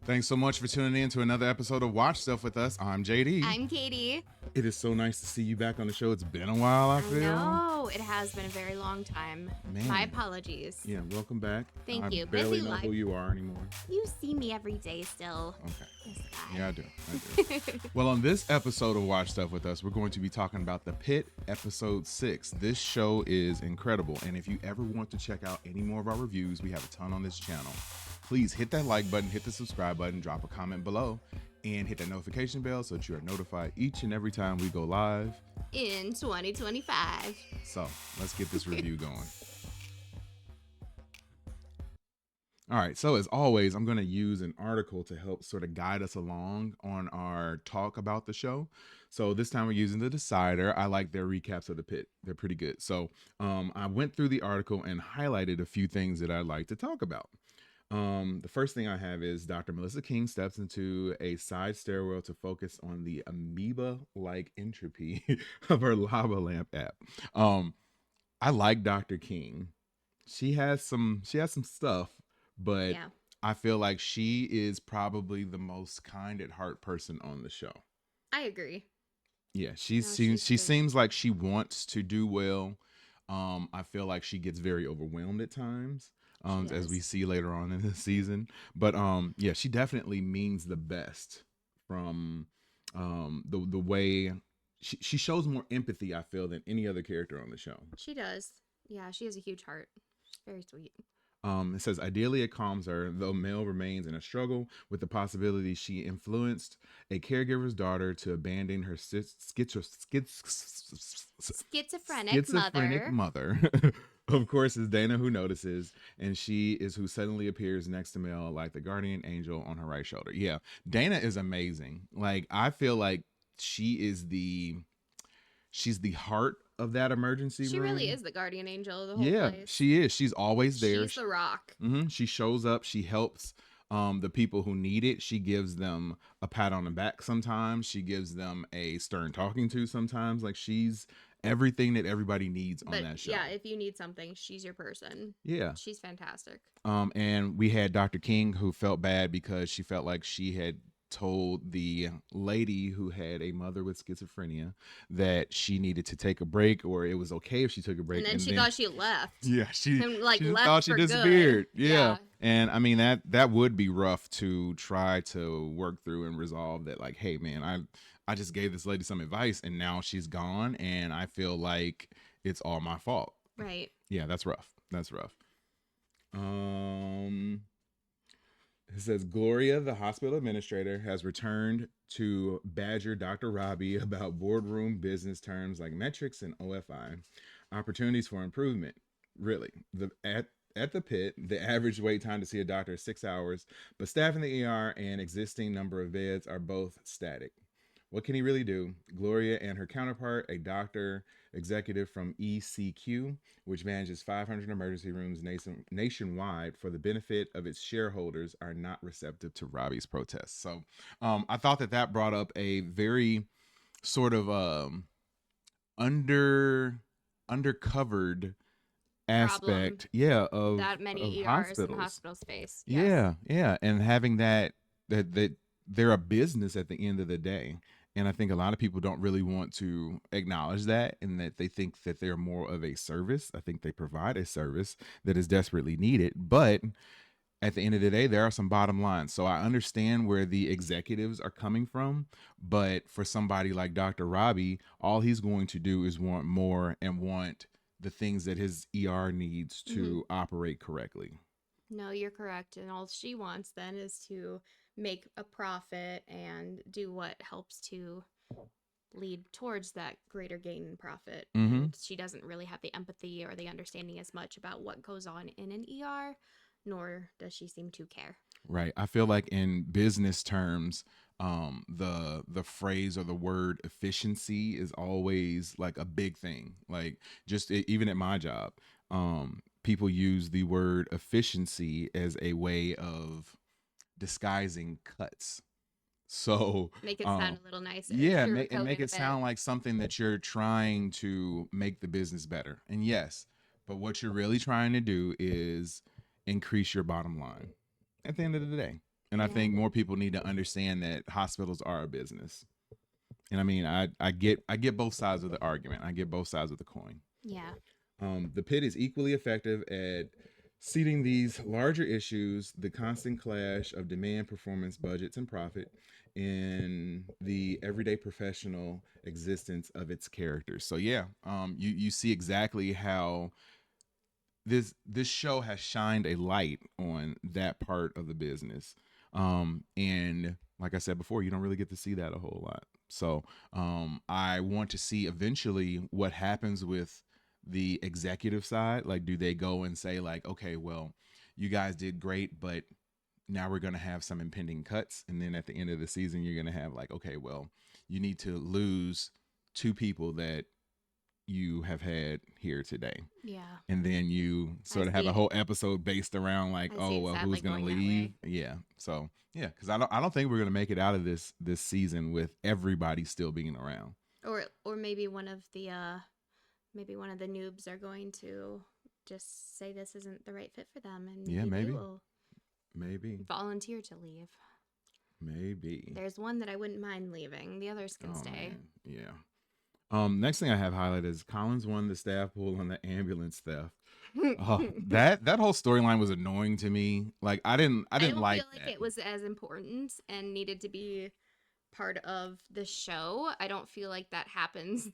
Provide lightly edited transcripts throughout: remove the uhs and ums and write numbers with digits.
Thanks so much for tuning in to another episode of Watch Stuff with us. I'm JD. I'm Katie. It is so nice to see you back on the show. It's been a while, I feel. No, it has been a very long time. Man. My apologies. Yeah, welcome back. Thank you. I barely Busy know life. who you are anymore. You see me every day still. Okay. This guy. Yeah, I do. Well, on this episode of Watch Stuff with us, we're going to be talking about the Pitt episode 6. This show is incredible, and if you ever want to check out any more of our reviews, we have a ton on this channel. Please hit that like button, hit the subscribe button, drop a comment below, and hit that notification bell so that you are notified each and every time we go live in 2025. So let's get this review going. All right, so as always, I'm going to use an article to help sort of guide us along on our talk about the show. So this time we're using The Decider. I like their recaps of the Pitt. They're pretty good. So I went through the article and highlighted a few things that I'd like to talk about. The first thing I have is Dr. Melissa King steps into a side stairwell to focus on the amoeba-like entropy of her lava lamp app. I like Dr. King. She has some stuff, but yeah. I feel like she is probably the most kind at heart person on the show. I agree. Yeah, she seems like she wants to do well. I feel like she gets very overwhelmed at times. As we see later on in the season. But yeah, she definitely means the best from the way she shows more empathy, I feel, than any other character on the show. She does. Yeah, she has a huge heart. Very sweet. It says, ideally it calms her, though Mel remains in a struggle with the possibility she influenced a caregiver's daughter to abandon her schizophrenic mother. Of course, is Dana, who notices, and she is who suddenly appears next to Mel like the guardian angel on her right shoulder. Yeah, Dana is amazing. Like, I feel like she's the heart of that emergency room. She really is the guardian angel of the whole place. Yeah, she is. She's always there. She's the rock. She shows up. She helps the people who need it. She gives them a pat on the back sometimes. She gives them a stern talking to sometimes. Like, she's everything that everybody needs on that show. Yeah, if you need something, she's your person. Yeah. She's fantastic. And we had Dr. King, who felt bad because she felt like she had told the lady who had a mother with schizophrenia that she needed to take a break, or it was okay if she took a break. And then she thought she left. Yeah, she left thought she disappeared. Yeah. And I mean, that would be rough to try to work through and resolve that. Like, hey man, I just gave this lady some advice and now she's gone and I feel like it's all my fault. Right. Yeah, that's rough. That's rough. It says Gloria, the hospital administrator, has returned to badger Dr. Robbie about boardroom business terms like metrics and OFI. Opportunities for improvement. Really. At the Pitt, the average wait time to see a doctor is 6 hours, but staff in the ER and existing number of beds are both static. What can he really do? Gloria and her counterpart, a doctor executive from ECQ, which manages 500 emergency rooms nationwide for the benefit of its shareholders, are not receptive to Robbie's protests. So I thought that brought up a very sort of undercovered aspect of that many of ERs hospitals. And hospital space. Yes. Yeah, and having that they're a business at the end of the day. And I think a lot of people don't really want to acknowledge that, and that they think that they're more of a service. I think they provide a service that is desperately needed, but at the end of the day, there are some bottom lines. So I understand where the executives are coming from, but for somebody like Dr. Robbie, all he's going to do is want more and want the things that his ER needs to operate correctly. No, you're correct. And all she wants then is to make a profit and do what helps to lead towards that greater gain in profit. And she doesn't really have the empathy or the understanding as much about what goes on in an ER, nor does she seem to care. Right. I feel like in business terms, the phrase or the word efficiency is always like a big thing. Like, just even at my job, people use the word efficiency as a way of disguising cuts. So make it sound a little nicer. Yeah, make it sound like something that you're trying to make the business better. And yes, but what you're really trying to do is increase your bottom line at the end of the day. And I Yeah. think more people need to understand that hospitals are a business. And I mean, I get both sides of the argument. I get both sides of the coin. Yeah. The pit is equally effective at seeding these larger issues, the constant clash of demand, performance, budgets, and profit, in the everyday professional existence of its characters. So yeah, you see exactly how this show has shined a light on that part of the business. And like I said before, you don't really get to see that a whole lot. So I want to see eventually what happens with the executive side. Like, do they go and say like, okay, well, you guys did great, but now we're going to have some impending cuts, and then at the end of the season you're going to have like, okay, well, you need to lose two people that you have had here today, Yeah. and then you I sort of have a see. whole episode based around like, I see oh well, who's exactly gonna going that leave? way. Yeah. So yeah, because I don't think we're gonna make it out of this season with everybody still being around. Or maybe maybe one of the noobs are going to just say this isn't the right fit for them, and Yeah, maybe they maybe, will maybe, volunteer to leave. maybe. There's one that I wouldn't mind leaving. The others can Oh stay. man, yeah. Next thing I have highlighted is Collins won the staff pool on the ambulance theft. Oh, that whole storyline was annoying to me. Like I I didn't don't feel like like that. it was as important and needed to be part of the show. I don't feel like that happens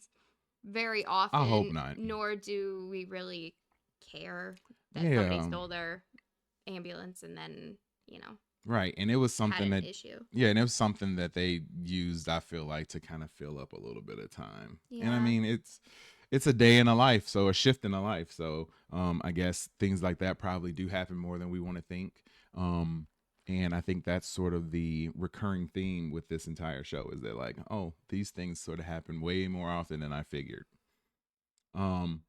very I hope often, not. nor do we really care that somebody Yeah. stole their ambulance and then, Right. And it was had something an that, issue. yeah, and it was something that they used, I feel like, to kind of fill up a little bit of time. And I Yeah. mean, it's a day in a life, so a shift in a life. So I guess things like that probably do happen more than we want to think. And I think that's sort of the recurring theme with this entire show is that like, oh, these things sort of happen way more often than I figured. Um,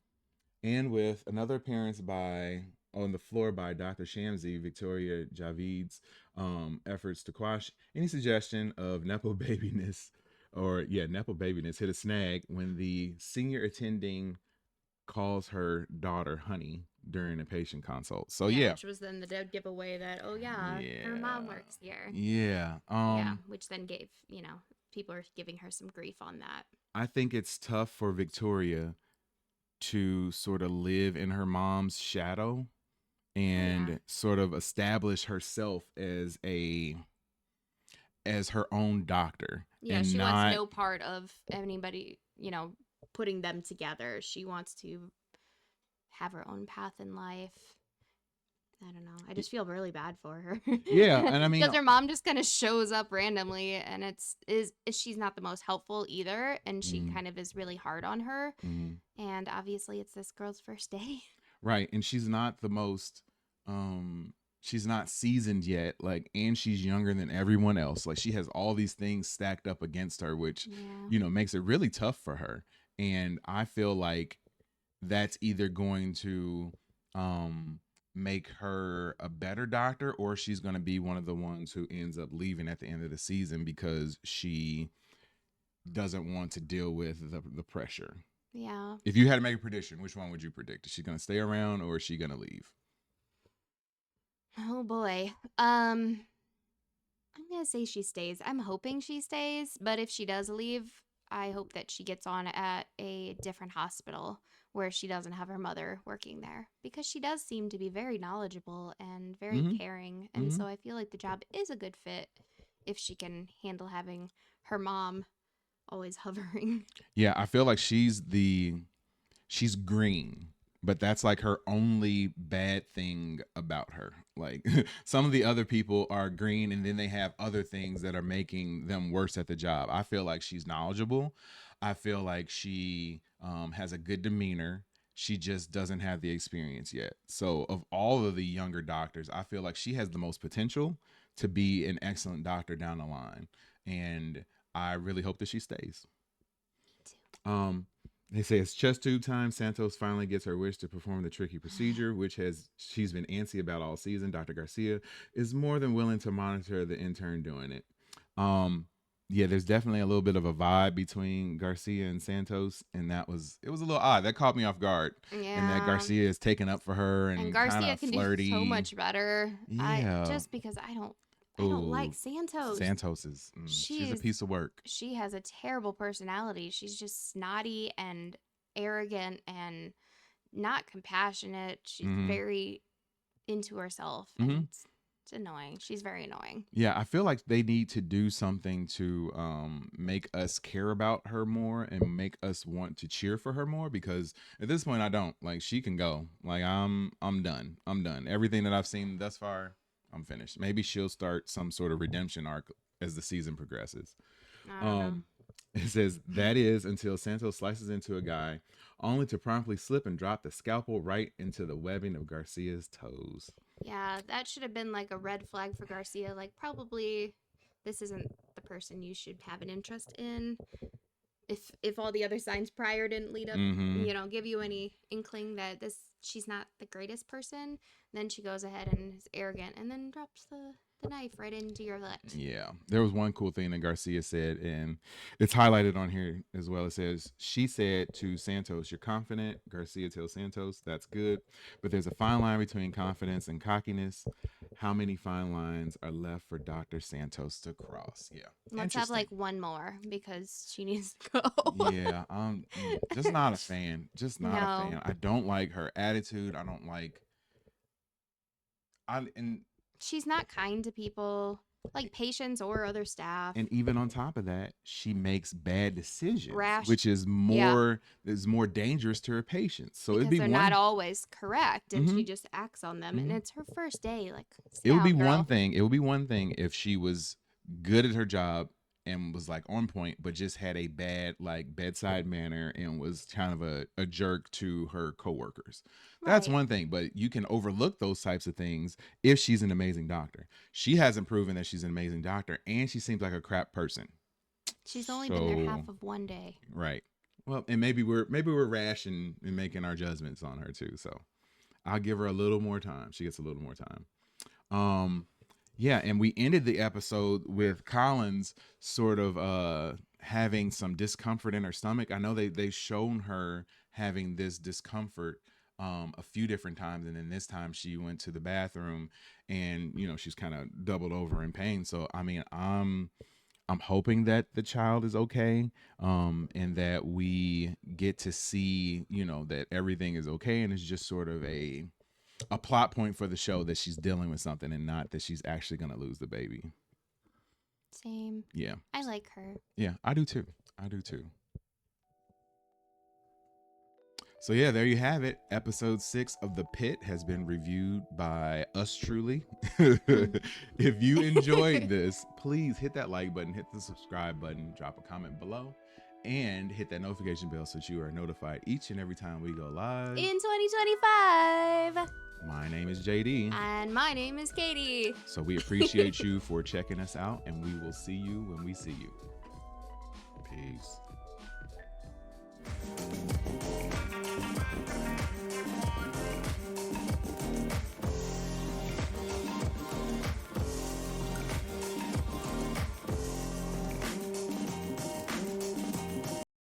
and with another appearance by on the floor by Dr. Shamsi, Victoria Javid's efforts to quash any suggestion of nepo babiness nepo babiness hit a snag when the senior attending calls her daughter honey during a patient consult. So Yeah, yeah. which was then the dead giveaway that, oh yeah, her mom Yeah. works here. Yeah. Yeah, which then gave, people are giving her some grief on that. I think it's tough for Victoria to sort of live in her mom's shadow Oh yeah. and sort of establish herself as her own doctor Yeah, and she wants not no part of anybody, putting them together. She wants to have her own path in life. I don't know. I just feel really bad for her. yeah. And I mean, Because her mom just kind of shows up randomly, and she's not the most helpful either, and she mm, kind of is really hard on her. mm, And obviously it's this girl's first day. right, and she's not the most she's not seasoned yet, like, and she's younger than everyone else. Like, she has all these things stacked up against her, which Yeah. makes it really tough for her. And I feel like that's either going to make her a better doctor, or she's going to be one of the ones who ends up leaving at the end of the season because she doesn't want to deal with the pressure. Yeah. If you had to make a prediction, which one would you predict? Is she going to stay around or is she going to leave? Oh boy. I'm going to say she stays. I'm hoping she stays, but if she does leave, I hope that she gets on at a different hospital where she doesn't have her mother working there, because she does seem to be very knowledgeable and very Mm-hmm. caring. And Mm-hmm. so I feel like the job is a good fit if she can handle having her mom always hovering. Yeah, I feel like she's green, but that's like her only bad thing about her. Like some of the other people are green and then they have other things that are making them worse at the job. I feel like she's knowledgeable. I feel like she has a good demeanor. She just doesn't have the experience yet. So of all of the younger doctors, I feel like she has the most potential to be an excellent doctor down the line. And I really hope that she stays. Um, they say it's chest tube time. Santos finally gets her wish to perform the tricky procedure, which she's been antsy about all season. Dr. Garcia is more than willing to monitor the intern doing it. Yeah, there's definitely a little bit of a vibe between Garcia and Santos, and it was a little odd. That caught me off guard. And that Yeah. Garcia is taking up for her And and kind Garcia of can do so flirty. much better. Yeah. Just because I don't I don't like Santos. Santos is she's a piece of work. She has a terrible personality. She's just snotty and arrogant and not compassionate. She's very into herself, and it's annoying. She's very annoying. Yeah, I feel like they need to do something to make us care about her more and make us want to cheer for her more, because at this point I don't. Like, she can go. Like, I'm done. I'm done. Everything that I've seen thus far, I'm finished. Maybe she'll start some sort of redemption arc as the season progresses. It says that is until Santos slices into a guy, only to promptly slip and drop the scalpel right into the webbing of Garcia's toes. Yeah, that should have been like a red flag for Garcia. Like, probably this isn't the person you should have an interest in. If all the other signs prior didn't lead up, give you any inkling that she's not the greatest person, then she goes ahead and is arrogant and then drops the knife right into your gut. Yeah. There was one cool thing that Garcia said, and it's highlighted on here as well. It says, she said to Santos, "You're confident." Garcia tells Santos, "That's good. But there's a fine line between confidence and cockiness. How many fine lines are left for Dr. Santos to cross?" Yeah. Let's have like one more because she needs to go. Yeah. Just not a fan. Just not a fan. I don't like her attitude. I don't like she's not kind to people, like patients or other staff. And even on top of that, she makes bad decisions, rash, which is more dangerous to her patients. So because they're not always correct, and she just acts on them. And it's her first day. Like, it would be one thing. It would be one thing if she was good at her job and was like on point, but just had a bad like bedside manner and was kind of a jerk to her coworkers. That's one thing, but you can overlook those types of things if she's an amazing doctor. She hasn't proven that she's an amazing doctor, and she seems like a crap person. She's only been there half of one day. Right. Well, and maybe we're rash in making our judgments on her too. So I'll give her a little more time. She gets a little more time. Yeah, and we ended the episode with Collins sort of having some discomfort in her stomach. I know they've shown her having this discomfort a few different times, and then this time she went to the bathroom and she's kind of doubled over in pain. So I mean, I'm hoping that the child is okay, and that we get to see that everything is okay, and it's just sort of a plot point for the show that she's dealing with something and not that she's actually gonna lose the baby. Same. Yeah, I like her. Yeah, I do too. So yeah, there you have it. Episode 6 of The Pitt has been reviewed by us truly. If you enjoyed this, please hit that like button, hit the subscribe button, drop a comment below, and hit that notification bell so that you are notified each and every time we go live in 2025. My name is JD. And my name is Katie. So we appreciate you for checking us out, and we will see you when we see you. Peace.